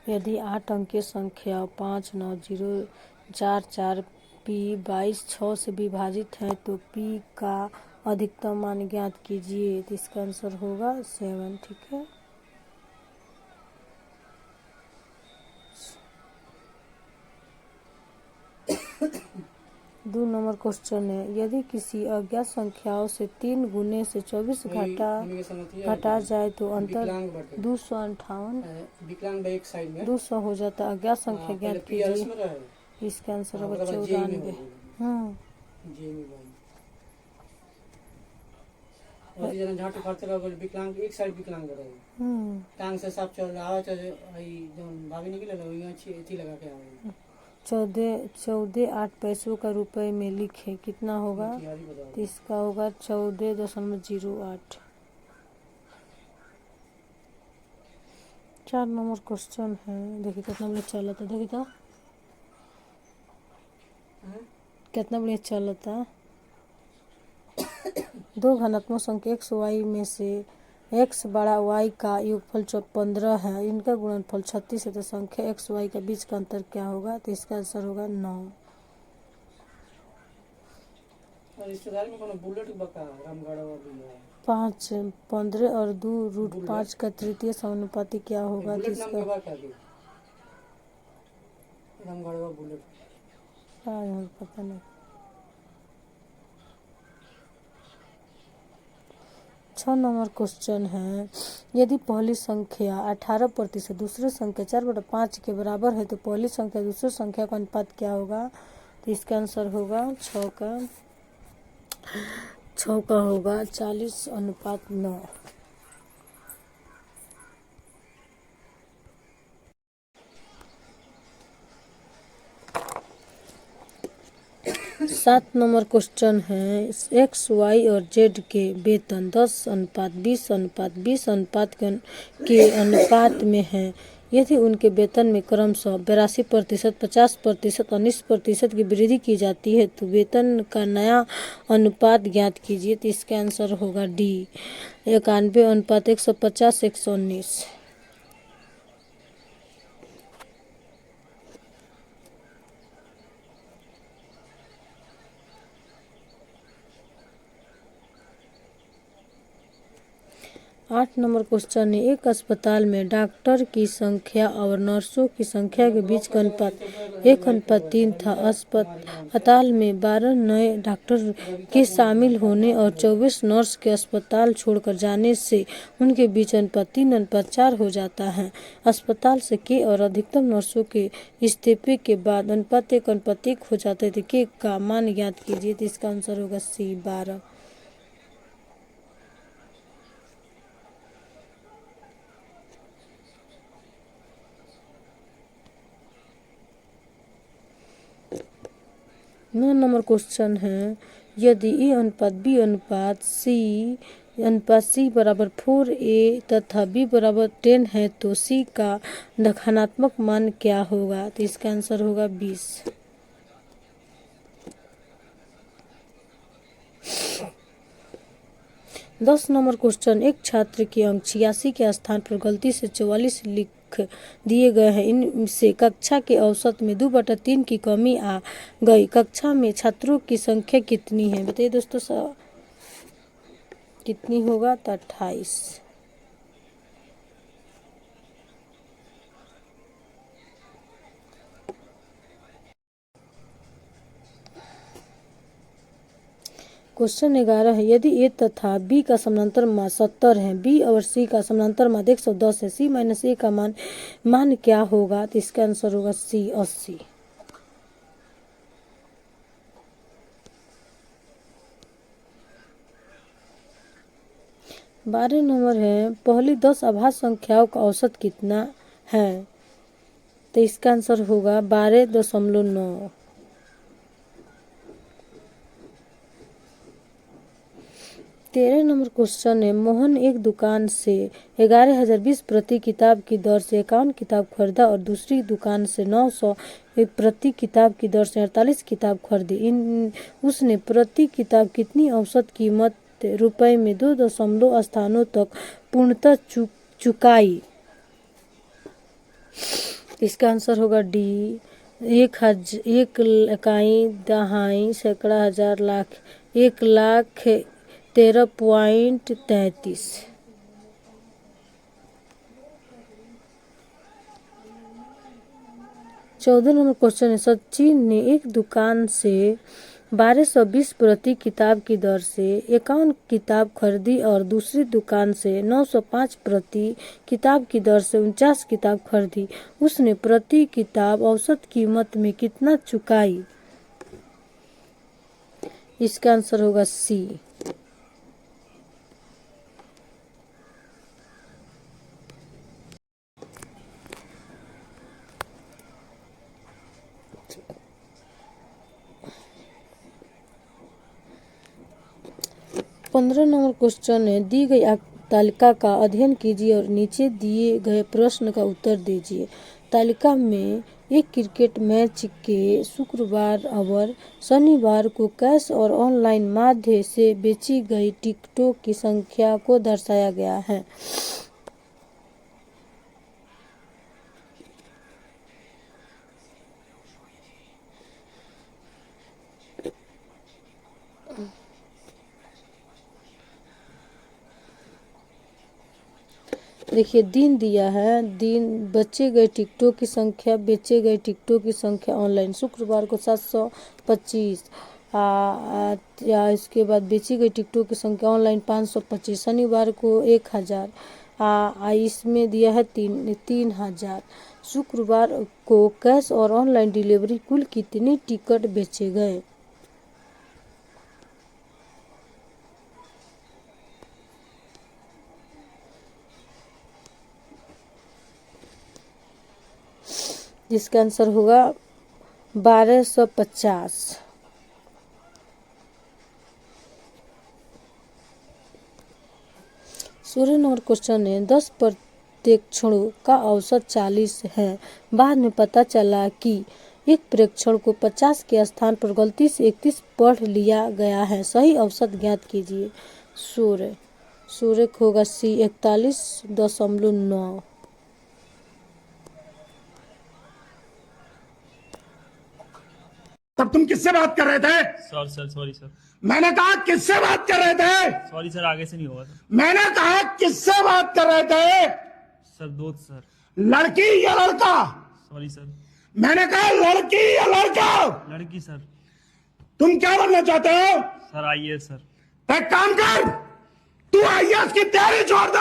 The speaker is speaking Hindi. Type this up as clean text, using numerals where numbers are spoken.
यदि 8 अंकीय संख्या 59044 P 22 से विभाजित है तो P का अधिकतम मान ज्ञात कीजिए। तो इसका आंसर होगा 7। ठीक है। दो नंबर क्वेश्चन है, यदि किसी अज्ञात संख्याओं से 3 गुने से 24 घटा जाए तो अंतर 258 हो जाता है। अज्ञात संख्या ज्ञात कीजिए। इसका आंसर होगा 94। विकलांग एक साइड विकलांग रहे टांग से सब चल रहा है जोन भाभी निकले लगा के आवे 14 8 पैसों का रुपए में लिखे कितना होगा। तो इसका होगा 14.08। 4 नंबर क्वेश्चन है, देखिए कितना बढ़िया चला था। देखिए तो कितना बढ़िया चला था। दो धनात्मक संख्या x y में से x बड़ा y का योगफल 15 है, इनका गुणनफल 36 है, तो संख्या x y के बीच का अंतर क्या होगा। तो इसका आंसर होगा 9। रिश्तेदारी में कोनो बुलेट बका रामगढ़वा भी है। 5 15 और 2√5 का तृतीय समानुपाती क्या होगा। तो इसका रामगढ़वा बुलेट पता नहीं। 6 नंबर क्वेश्चन है, यदि पहली संख्या 18% दूसरी संख्या 4/5 के बराबर है तो पहली संख्या दूसरी संख्या का अनुपात क्या होगा। तो इसका आंसर होगा 6 का होगा 40:9। 7 नंबर क्वेश्चन है, x y और z के वेतन 10:20:20 के अनुपात में है। यदि उनके वेतन में क्रमशः 82%, 50% और 19% की वृद्धि की जाती है तो वेतन का नया अनुपात ज्ञात कीजिए। तो इसका आंसर होगा डी 91:150 119। 8 नंबर क्वेश्चन है, एक अस्पताल में डॉक्टर की संख्या और नर्सों की संख्या के बीच का अनुपात 1:3 था। अस्पताल में 12 नए डॉक्टर के शामिल होने और 24 नर्स के अस्पताल छोड़कर जाने से उनके बीच अनुपात 3:4 हो जाता है। अस्पताल से के और अधिकतम नर्सों के इस्तीफे के बाद अनुपात 1:1 हो जाता है। तो के का मान ज्ञात कीजिए। तो इसका आंसर होगा सी 12। नौ नंबर क्वेश्चन है, यदि ए अनुपात बी अनुपात सी बराबर 4a तथा b बराबर 10 है तो c का धनात्मक मान क्या होगा। तो इसका आंसर होगा 20। 10 नंबर क्वेश्चन, एक छात्र के अंक 86 के स्थान पर गलती से 44 लिख दिए गए हैं। इनसे कक्षा के औसत में 2/3 की कमी आ गई। कक्षा में छात्रों की संख्या कितनी है। बताइए दोस्तों कितनी होगा। तो 28। क्वेश्चन 11 है, यदि ए तथा बी का समानांतर मान 70 है, बी और सी का समानांतर मान 110 है, सी माइनस ए का मान क्या होगा। तो इसका आंसर होगा सी 80। 12 नंबर है, पहली 10 अभाज्य संख्याओं का औसत कितना है। तो इसका आंसर होगा 12.9। 13 नंबर क्वेश्चन है, मोहन एक दुकान से 11,020 प्रति किताब की दर से 51 किताब खरीदा और दूसरी दुकान से 900 प्रति किताब की दर से 48 किताब खरीदी। उसने प्रति किताब कितनी औसत कीमत रुपए में 2 दशमलव स्थानों तक पूर्णतः चुकाई। इसका आंसर होगा डी। 1 इकाई, दहाई, सैकड़ा, हजार, लाख। 1,13.33। 14 नंबर क्वेश्चन है, सचिन ने एक दुकान से 1220 प्रति किताब की दर से 51 किताब खरीदी और दूसरी दुकान से 905 प्रति किताब की दर से 49 किताब खरीदी। उसने प्रति किताब औसत कीमत में कितना चुकाई? इसका आंसर होगा सी। पंद्रह नंबर क्वेश्चन है, दी गई तालिका का अध्ययन कीजिए और नीचे दिए गए प्रश्न का उत्तर दीजिए। तालिका में एक क्रिकेट मैच के शुक्रवार और शनिवार को कैश और ऑनलाइन माध्यम से बेची गई टिकटों की संख्या को दर्शाया गया है। देखिए दिन दिया है, दिन बेचे गए टिकटों की संख्या, बेचे गए टिकटों की संख्या ऑनलाइन। शुक्रवार को 725 या इसके बाद बेची गई टिकटों की संख्या ऑनलाइन 525। शनिवार को 1000 इसमें दिया है 3000। शुक्रवार को कैश और ऑनलाइन डिलीवरी कुल कितने टिकट बेचे गए? जिसका आंसर होगा 1250। सूर्य नंबर क्वेश्चन है, 10 प्रेक्षणों का औसत 40 है। बाद में पता चला कि एक प्रेक्षण को 50 के स्थान पर गलती से 31 पढ़ लिया गया है। सही औसत ज्ञात कीजिए। सूर्य होगा सी 41.9। तब तुम किससे बात कर रहे थे? Sorry sir. मैंने कहा किससे बात कर रहे थे? सॉरी सर, आगे से नहीं होगा सर। मैंने कहा किससे बात कर रहे थे? सर दोस्त सर। लड़की या लड़का? Sorry sir. मैंने कहा लड़की या लड़का? लड़की सर। तुम क्या बनना चाहते हो? सर आइए सर। एक काम कर, तू आईएएस की तैयारी छोड़ दे।